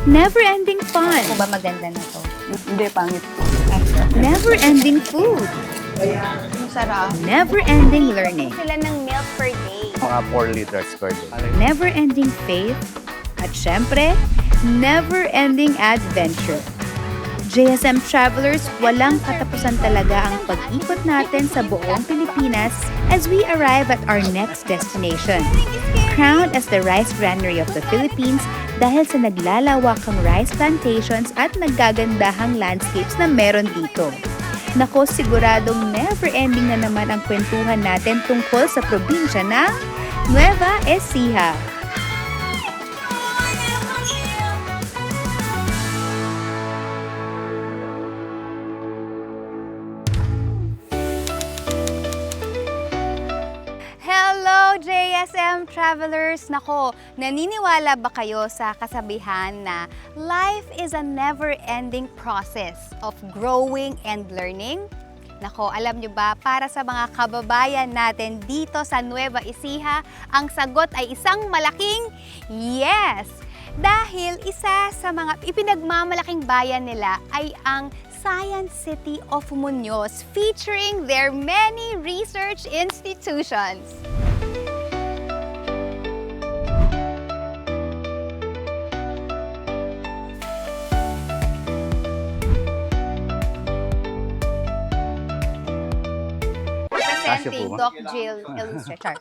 Never-ending fun. Ako ba maganda na to? Hindi, pangit. Never-ending food. Ang sarap. Never-ending learning. Sila ng milk per day. Mga 4 liters per day. Never-ending faith. At syempre, never-ending adventure. JSM Travelers, walang katapusan talaga ang pag-ikot natin sa buong Pilipinas as we arrive at our next destination. Crowned as the rice granary of the Philippines dahil sa naglalawakang rice plantations at naggagandahang landscapes na meron dito. Nako, siguradong never-ending na naman ang kwentuhan natin tungkol sa probinsya ng Nueva Ecija. Hello, JSM Travelers! Nako, naniniwala ba kayo sa kasabihan na life is a never-ending process of growing and learning? Nako, alam nyo ba, para sa mga kababayan natin dito sa Nueva Ecija, ang sagot ay isang malaking yes! Dahil isa sa mga ipinagmamalaking bayan nila ay ang Science City of Muñoz, featuring their many research institutions. Presenting po ba? Doc Jill Illustrator.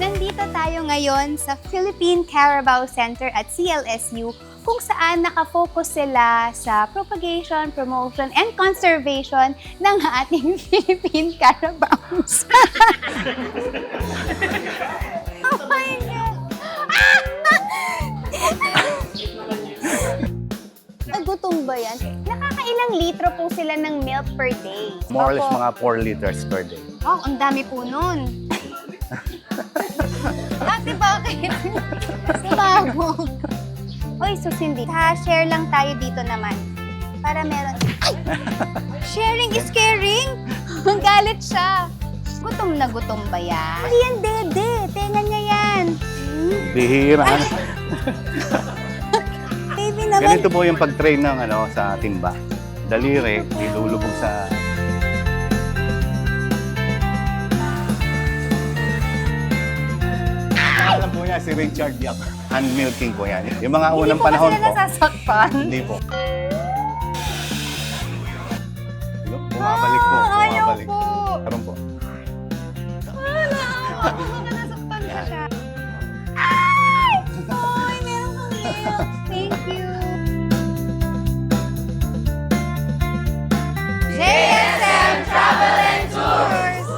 Nandito tayo ngayon sa Philippine Carabao Center at CLSU kung saan nakafocus sila sa propagation, promotion, and conservation ng ating Philippine Carabaos. Oh my God! Nagutom ba yan? Nakakailang litro po sila ng milk per day? More or less Opo. mga 4 liters per day. Wow, ang dami po nun. Ate, bakit? Sumago. Uy, susindi. Share lang tayo dito naman. Para meron... Ay! Sharing is caring! Galit siya. Gutom na gutom ba yan? Hindi yan, dede. Tenga niya yan. Bihira. Baby naman. Ganito po yung pag-train ng sa timba. Daliri, nilulubog sa... Alam po niya, si Richard Yap. Hand milking po yan. Yung mga unang panahon Hindi po po. kasi na nasasaktan. Hindi po. Bumabalik po. Ayaw Bumabalik. po. Karoon po. Wala. Ako mga nasaktan pa siya. Ay! Ay, meron kang milk. Thank you. JSM Travel and Tours!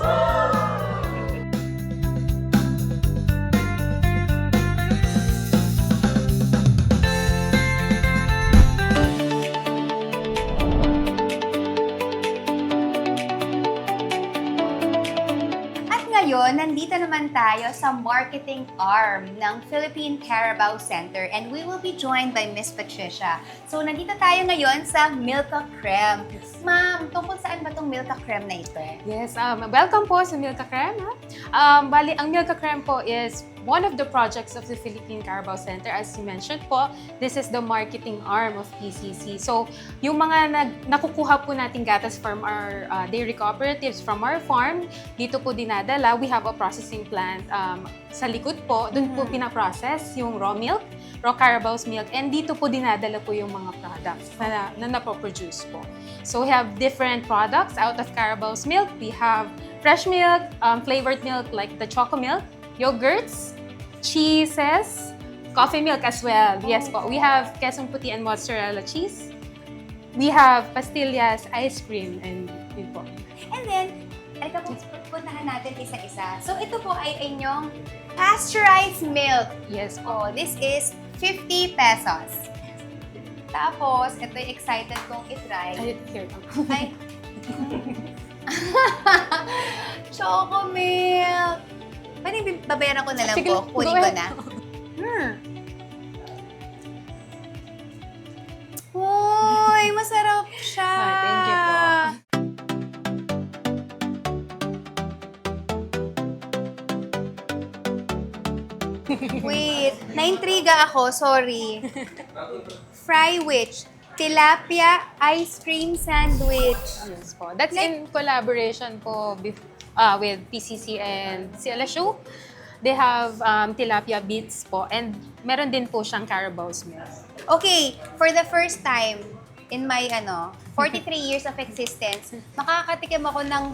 At ngayon, nandito naman tayo sa marketing arm ng Philippine Carabao Center and we will be joined by Miss Patricia. So, nandito tayo ngayon sa Milka Creme. Ma'am, tungkol saan ba itong Milka Creme na ito? Yes, welcome po sa Milka Creme. Bali, ang Milka Creme po is one of the projects of the Philippine Carabao Center. As you mentioned po, this is the marketing arm of PCC. So, yung mga nakukuha po nating gatas from our dairy cooperatives from our farm, dito po dinadala. We have a processing plant sa likod po. Doon po pinaprocess yung raw milk, raw Carabao's milk, and dito po dinadala po yung mga products na napoproduce po. So, we have different products out of Carabao's milk. We have fresh milk, flavored milk like the choco milk, yogurts, cheeses, coffee milk as well. Yes po. We have quesong puti and mozzarella cheese. We have pastillas, ice cream, and yun po. And then, ito po, puntahan natin isa-isa. So, ito po ay inyong pasteurized milk. Yes po. Oh, this is 50 pesos. Tapos, ito'y excited kong itry. Ay, here po. Ay. Choco milk. Pwede babayaran ko na lang Sige, po. go Kunin ko ahead. na. Uy, masarap siya. Thank you po. Wait, Naintriga ako, sorry. Frywich, tilapia ice cream sandwich. Yes po. That's in collaboration po with PCC and CLSU. They have tilapia bits po and meron din po siyang Carabao's milk. Okay, for the first time in my 43 years of existence, makakatikim ako ng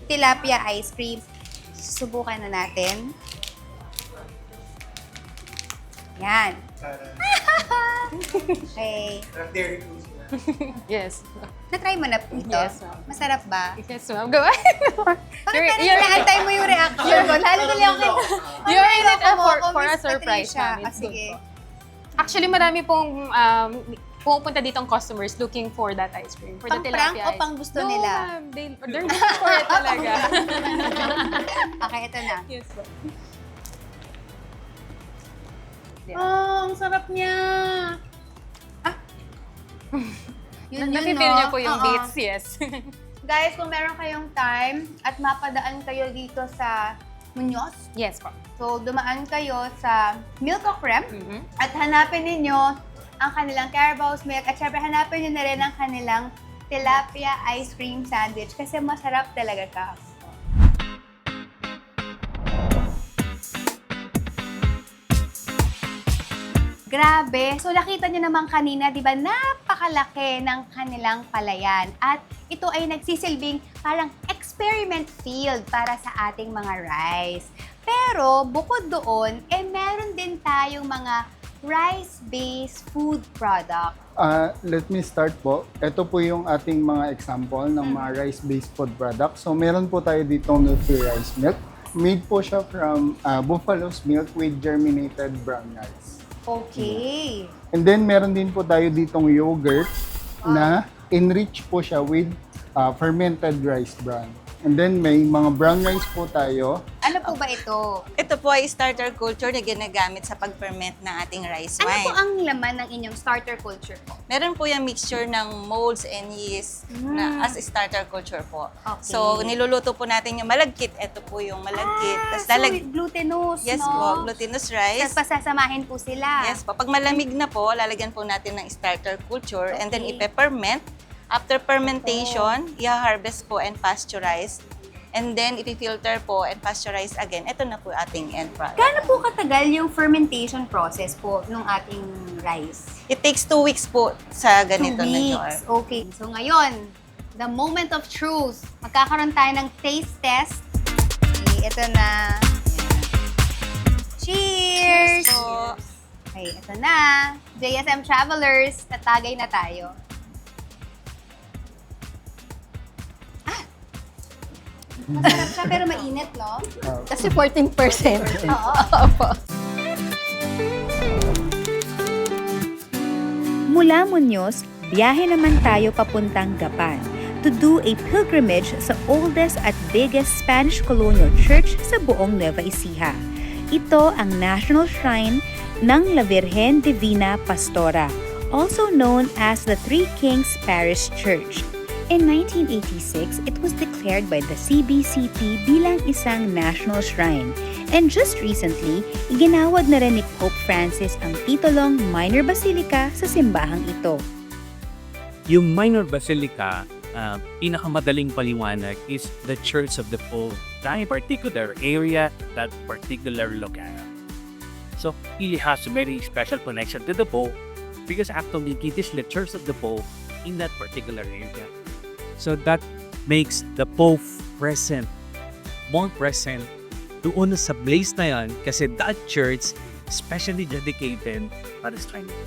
tilapia ice cream. Subukan na natin. Yan. Okay. Yes. Na-try mo na ito? Yes, ma'am. Masarap ba? Yes, ma'am. Go ahead. Bakit parang inaantay mo yung reaction ko? Lalo tuloy ako You're in it Ano, for a Miss surprise, Patricia. ma'am. It's good Sige. po. Actually, marami pong pupunta ditong customers looking for that ice cream. For the Pang-prank tilapia o ice. pang gusto No, nila? ma'am. They're looking for it talaga. Okay, ito na. Yes, po. Oh, ang sarap niya. Yun, Nafe-feel no? niyo po yung Oo. beats, yes. Guys, kung meron kayong time at mapadaan kayo dito sa Muñoz, Yes po. so dumaan kayo sa Milk o Creme Mhm. at hanapin ninyo ang kanilang Carabao's Milk at syempre hanapin nyo na rin ang kanilang tilapia ice cream sandwich kasi masarap talaga ka. Grabe. So nakita nyo naman kanina, di ba, napakalaki ng kanilang palayan. At ito ay nagsisilbing parang experiment field para sa ating mga rice. Pero bukod doon, meron din tayong mga rice-based food product. Let me start po. Ito po yung ating mga example ng mga rice-based food products. So meron po tayo ditong Nutri-Rice Milk. Made po siya from buffalo's milk with germinated brown rice. Okay. And then meron din po tayo ditong yogurt na enrich po siya with fermented rice bran. And then may mga brown rice po tayo. Ano po ba ito? Ito po ay starter culture na ginagamit sa pag-ferment ng ating rice Ano wine. po ang laman ng inyong starter culture po? Meron po yung mixture ng molds and yeast na as a starter culture po. Okay. So, niluluto po natin yung malagkit. Ito po yung malagkit. So glutinous, Yes no? po, glutinous rice. Tapos pasasamahin po sila. Yes po. Pag malamig na po, lalagyan po natin ng starter culture and then Okay. ipe-ferment. After fermentation, i-harvest po and pasteurize. And then, i-filter po and pasteurize again. Ito na po ating end product. Gaano po katagal yung fermentation process po ng ating rice? It takes 2 weeks po sa ganito 2 na jar. weeks. Okay. So ngayon, the moment of truth. Magkakaroon tayo ng taste test. Okay, ito na. Cheers! po. Okay, ito na. JSM Travelers, tatagay na tayo. Masarap siya pero mainit, no? Kasi 14%. Oo. Mula Muñoz, biyahe naman tayo papuntang Gapan to do a pilgrimage sa oldest at biggest Spanish colonial church sa buong Nueva Ecija. Ito ang National Shrine ng La Virgen Divina Pastora, also known as the Three Kings Parish Church. In 1986, it was declared by the CBCP bilang isang national shrine. And just recently, iginawad na rin ni Pope Francis ang titulong Minor Basilica sa simbahang ito. Yung minor basilica, pinakamadaling paliwanag is the Church of the Pope, that particular area, that particular locale. So, it has a very special connection to the Pope because actually it is the Church of the Pope in that particular area. So that makes the Pope present, more present doon sa place na yan kasi that church specially dedicated para sa kanya.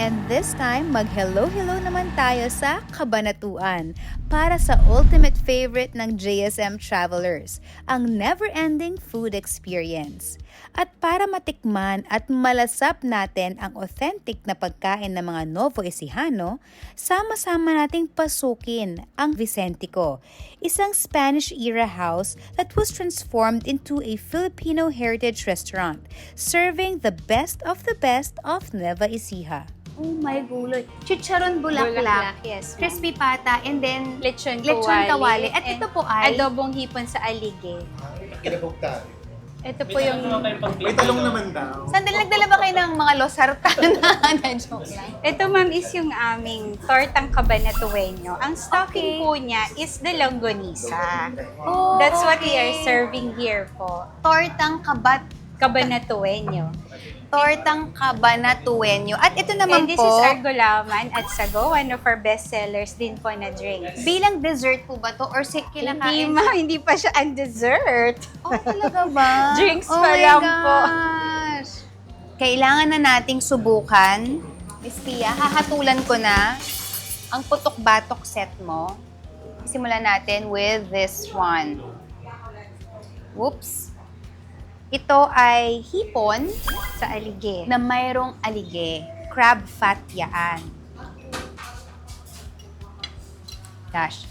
And this time, mag-hello-hello naman tayo sa Cabanatuan para sa ultimate favorite ng JSM Travelers, ang never-ending food experience. At para matikman at malasap natin ang authentic na pagkain ng mga Novo Ecijano, sama-sama nating pasukin ang Vicentico, isang Spanish-era house that was transformed into a Filipino heritage restaurant, serving the best of Nueva Ecija. Oh my guloy. Chicharon bulaklak. Yes. Crispy pata, and then Lechon kawali. At and ito po ay adobong hipon sa alige. Ito po yung... May talong naman daw. Sandali, nagdala ba kayo ng mga losartan na joke lang? Ito ma'am is yung aming tortang cabanatueño. Ang stuffing po niya is the longganisa. Oh, That's what we are okay. serving here po. Tortang Cabanatueño. Cabanatueño. At ito naman And this po, is our gulaman at sago, one of our best sellers din po na drinks. bilang dessert po ba to? Or Hindi kinakain? ma'am, hindi pa siya ang dessert. Oh, talaga ba? Drinks oh pa my lang po. gosh. Kailangan na nating subukan. Miss Tia, hahatulan ko na ang putok-batok set mo. Simulan natin with this one. Whoops. Ito ay hipon Sa alige. na mayroong alige. Crab fat yaan. Gosh.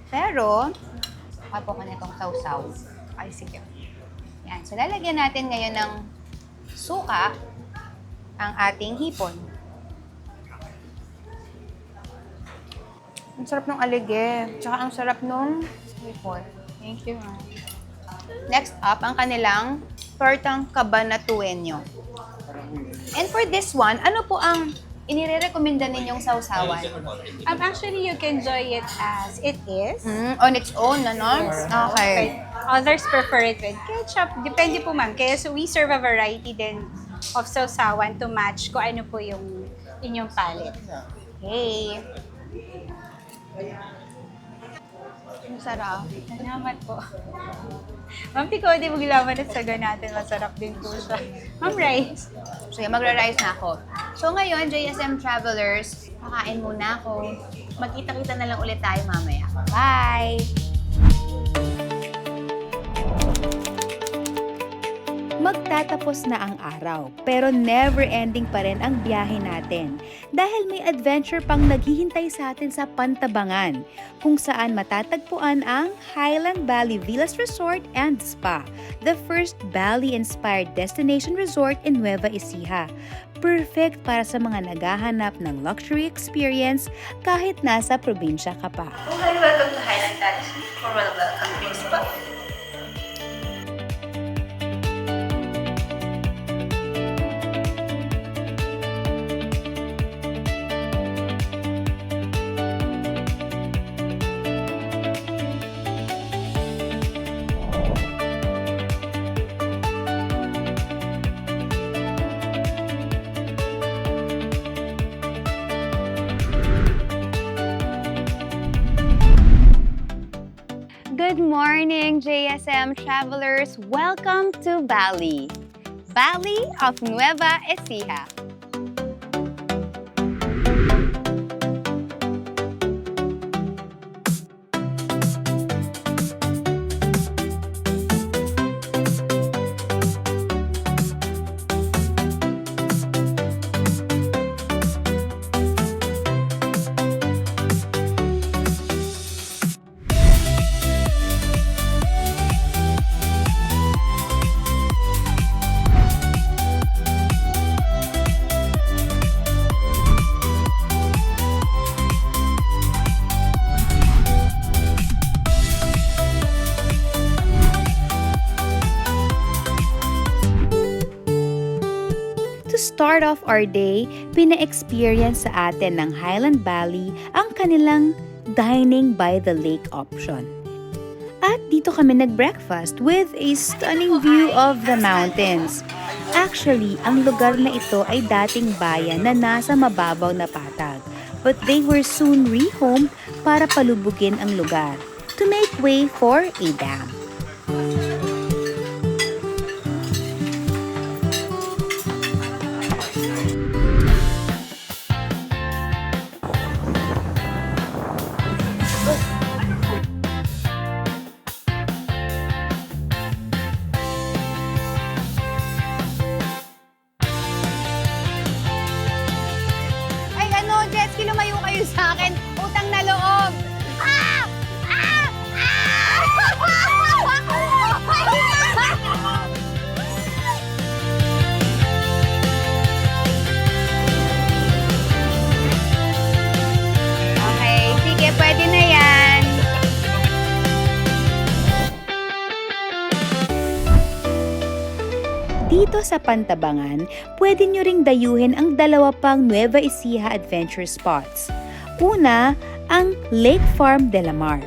Pero, kapo ko na itong sausaw. Ay, sige. Yan. So, lalagyan natin ngayon ng suka ang ating hipon. Ang sarap ng alige. Tsaka ang sarap ng hipon. Thank you, ma'am. Next up, ang kanilang tortang cabanatueño. And for this one, ano po ang inire-recommenda ninyong sausawan? Actually, you can enjoy it as it is. On its own, ano? Okay. Others prefer it with ketchup. Depende po ma'am. Kaya so we serve a variety din of sausawan to match kung ano po yung inyong palate. Okay. Ang sarap. Salamat po. Ma'am, tiko, di mo gilaman at saga natin. Masarap din po siya. Ma'am, rice. So, yan, magra-rice na ako. So, ngayon, JSM Travelers, kakain muna ako. Magkita-kita na lang ulit tayo mamaya. Bye! Magtatapos na ang araw, pero never-ending pa rin ang biyahe natin dahil may adventure pang naghihintay sa atin sa Pantabangan, kung saan matatagpuan ang Highland Valley Villas Resort and Spa, the first Bali-inspired destination resort in Nueva Ecija. Perfect para sa mga naghahanap ng luxury experience kahit nasa probinsya ka pa. Hi, welcome to Highland Valley for welcome to Spa. Good morning, JSM Travelers. Welcome to Bali. Bali of Nueva Ecija. To start off our day, pina-experience sa atin ng Highland Valley ang kanilang dining by the lake option. At dito kami nag-breakfast with a stunning view of the mountains. Actually, ang lugar na ito ay dating bayan na nasa mababaw na patag, but they were soon rehomed para palubugin ang lugar to make way for a dam. Dito sa Pantabangan, pwede nyo ring dayuhin ang dalawa pang Nueva Ecija adventure spots. Una, ang Lake Farm de la Mar,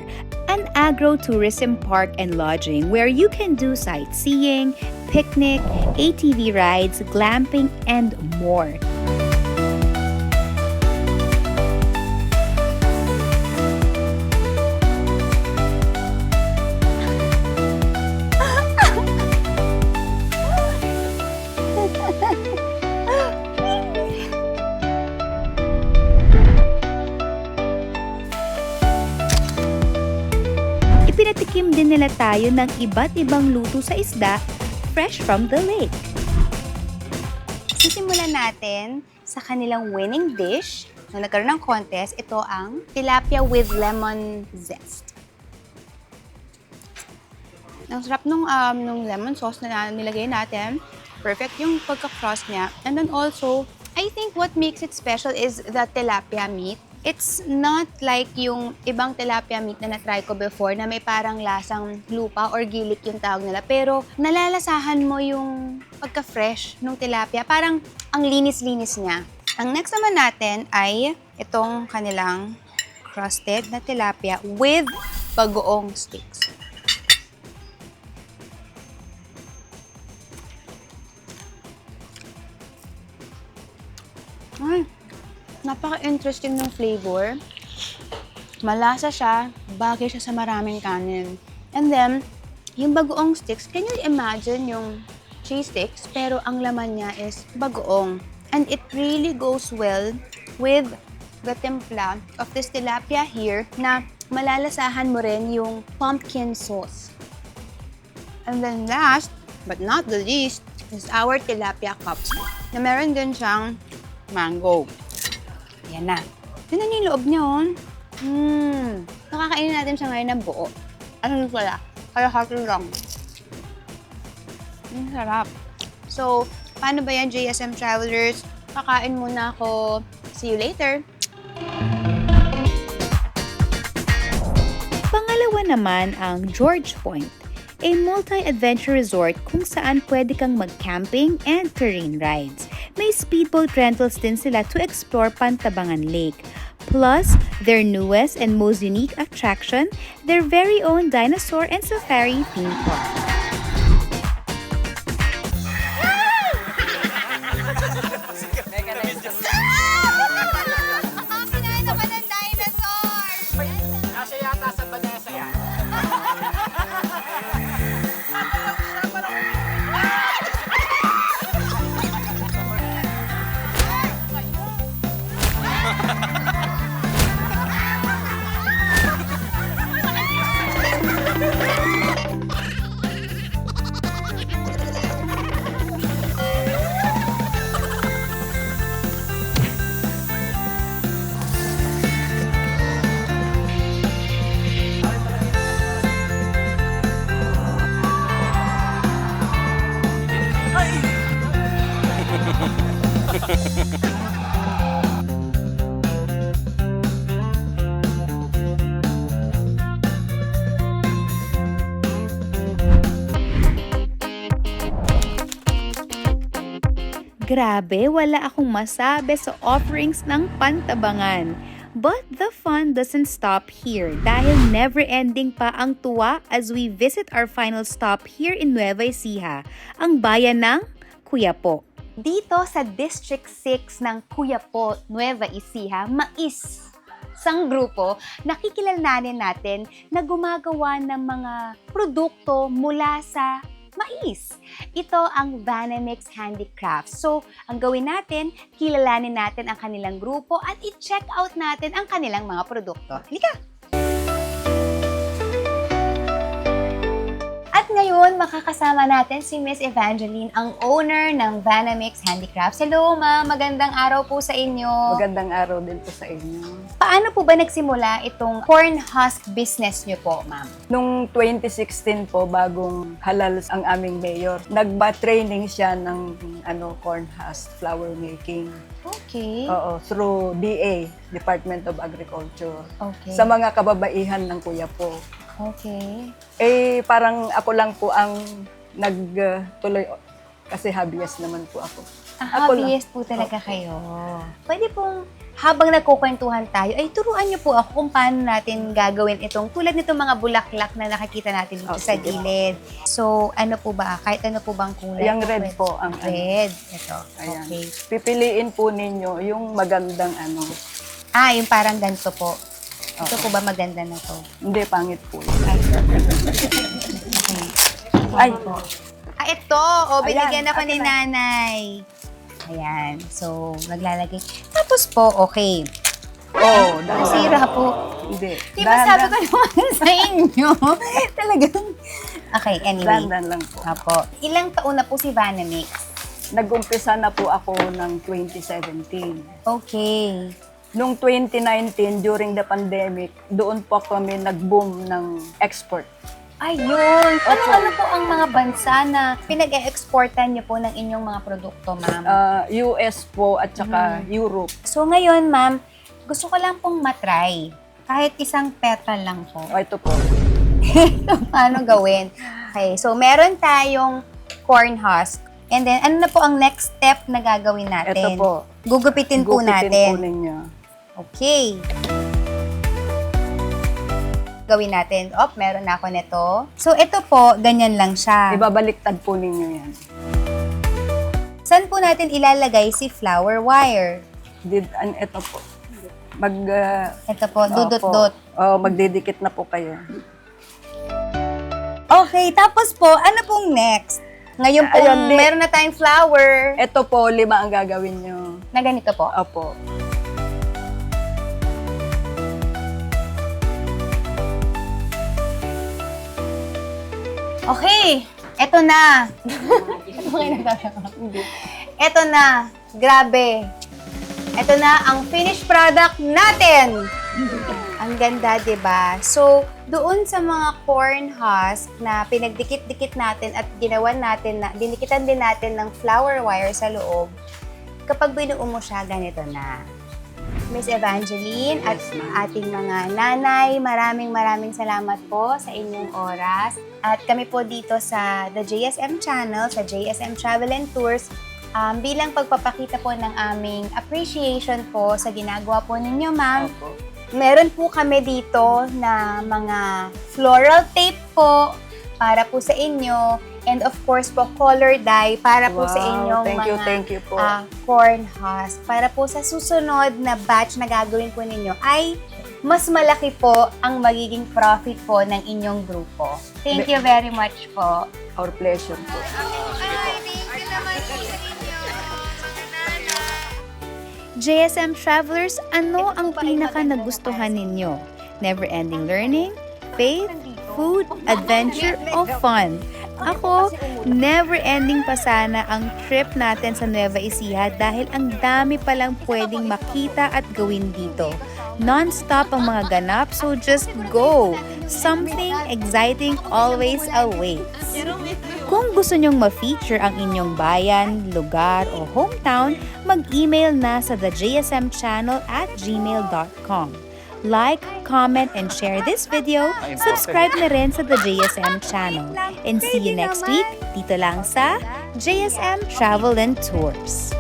an agro-tourism park and lodging where you can do sightseeing, picnic, ATV rides, glamping, and more. Ipinatikim din nila tayo ng iba't ibang luto sa isda fresh from the lake. Sisimulan natin sa kanilang winning dish. Nung nagkaroon ng contest, ito ang tilapia with lemon zest. Ang sarap nung lemon sauce na nilagay natin. Perfect yung pagka-cross niya. And then also, I think what makes it special is the tilapia meat. It's not like yung ibang tilapia meat na na-try ko before na may parang lasang lupa or gilik yung tawag nila. Pero nalalasahan mo yung pagka-fresh ng tilapia. Parang ang linis-linis niya. Ang next naman natin ay itong kanilang crusted na tilapia with bagoong sticks. Ay, napaka-interesting ng flavor. Malasa siya, bagay siya sa maraming kanin. And then, yung bagoong sticks, can you imagine yung cheese sticks, pero ang laman niya is bagoong. And it really goes well with the timpla of this tilapia here na malalasahan mo rin yung pumpkin sauce. And then last, but not the least, is our tilapia cups na meron din siyang mango. Yan na. Tignan niyo yung loob niya, oh. Nakakainin natin siya ngayon ng buo. Ano pala? Kaya hati lang. Ang sarap. So, paano ba yan, JSM Travelers? Kakain muna ako. See you later. Pangalawa naman ang George Point, a multi-adventure resort kung saan pwede kang mag-camping and terrain rides. May speedboat rentals din sila to explore Pantabangan Lake. Plus, their newest and most unique attraction, their very own dinosaur and safari theme park. Grabe, wala akong masabi sa offerings ng Pantabangan. But the fun doesn't stop here dahil never-ending pa ang tuwa as we visit our final stop here in Nueva Ecija, ang bayan ng Quiapo. Dito sa District 6 ng Quiapo, Nueva Ecija, mais sang grupo, nakikilalanin natin na gumagawa ng mga produkto mula sa mais. Ito ang Vanamix Handicrafts. So, ang gawin natin, kilalanin natin ang kanilang grupo at i-check out natin ang kanilang mga produkto. Halika! At ngayon, makakasama natin si Miss Evangeline, ang owner ng Vanamix Handicrafts. Hello, ma'am. Magandang araw po sa inyo. Magandang araw din po sa inyo. Paano po ba nagsimula itong corn husk business niyo po, ma'am? Noong 2016 po, bagong halal ang aming mayor, nagba-training siya ng corn husk flour making. Okay. Oo, through DA, Department of Agriculture. Okay. Sa mga kababaihan ng Quiapo. Okay. Parang ako lang po ang nagtuloy Kasi hobbyist naman po ako. Ako lang. Hobbyist po talaga kayo. Pwede pong habang nagkukwentuhan tayo, ay turuan niyo po ako kung paano natin gagawin itong tulad nitong mga bulaklak na nakikita natin dito sa sige. gilid. So, ano po ba? Kahit ano po bang kulay? Yung red po ang Red. Ito. Ayan. Okay. Pipiliin po ninyo yung magandang ano. Yung parang ganito po. Ito po ba maganda na to? Hindi, pangit po. Ay, Ay, ito. Binigyan Ayan, ako ni akin na. nanay. Ayan. So, naglalagay. Tapos po, okay. oh, Nasira po. Hindi. Di ba sabi ko naman sa inyo? Talagang. Okay, anyway. Dandan lang po. Apo. Ilang taon na po si Vanamix? Nag-umpisa na po ako ng 2017. Okay. Noong 2019, during the pandemic, doon po kami nag-boom ng export. Ayun. Ano po ang mga bansa na pinag-e-exportan niyo po ng inyong mga produkto, ma'am? US po at saka Europe. So ngayon, ma'am, gusto ko lang pong matry. Kahit isang petal lang po. Ito po. Paano gawin? Okay, so meron tayong corn husk. And then, ano na po ang next step na gagawin natin? Ito po. Gugupitin po Gupitin natin. po ninyo. Okay. Gawin natin. Meron na ako nito. So, ito po, ganyan lang siya. Ibabaliktad po ninyo yan. Saan po natin ilalagay si flower wire? Ito po. Ito po, dudot-dot. Magdidikit na po kayo. Okay, tapos po, ano pong next? Ngayon po, Ayun, meron na tayong flower. Ito po, 5 ang gagawin nyo. Na ganito po. Opo. Okay, eto na. Eto na, grabe. Eto na ang finished product natin. Ang ganda, 'di ba? So, doon sa mga corn husk na pinagdikit-dikit natin at ginawan natin na dinikitan din natin ng flower wire sa loob, kapag binuo mo siya, ganito na. Miss Evangeline at ating mga nanay, maraming salamat po sa inyong oras. At kami po dito sa The JSM Channel, sa JSM Travel and Tours, bilang pagpapakita po ng aming appreciation po sa ginagawa po ninyo, ma'am. Opo. Meron po kami dito na mga floral tape po para po sa inyo. And of course po, color dye para po sa inyong Thank you po. corn husk. Para po sa susunod na batch na gagawin po ninyo ay mas malaki po ang magiging profit po ng inyong grupo. Thank you very much po. Our pleasure po. JSM Travelers, ano ang pinaka nagustuhan ninyo? Never-ending learning, faith, food, adventure, o fun? Ako, never-ending pa sana ang trip natin sa Nueva Ecija dahil ang dami palang pwedeng makita at gawin dito. Non-stop ang mga ganap, so just go! Something exciting always awaits. Kung gusto nyong ma-feature ang inyong bayan, lugar, o hometown, mag-email na sa thejsmchannel@gmail.com. Like, comment, and share this video. Subscribe na rin sa The JSM Channel. And see you next week dito lang sa JSM Travel and Tours.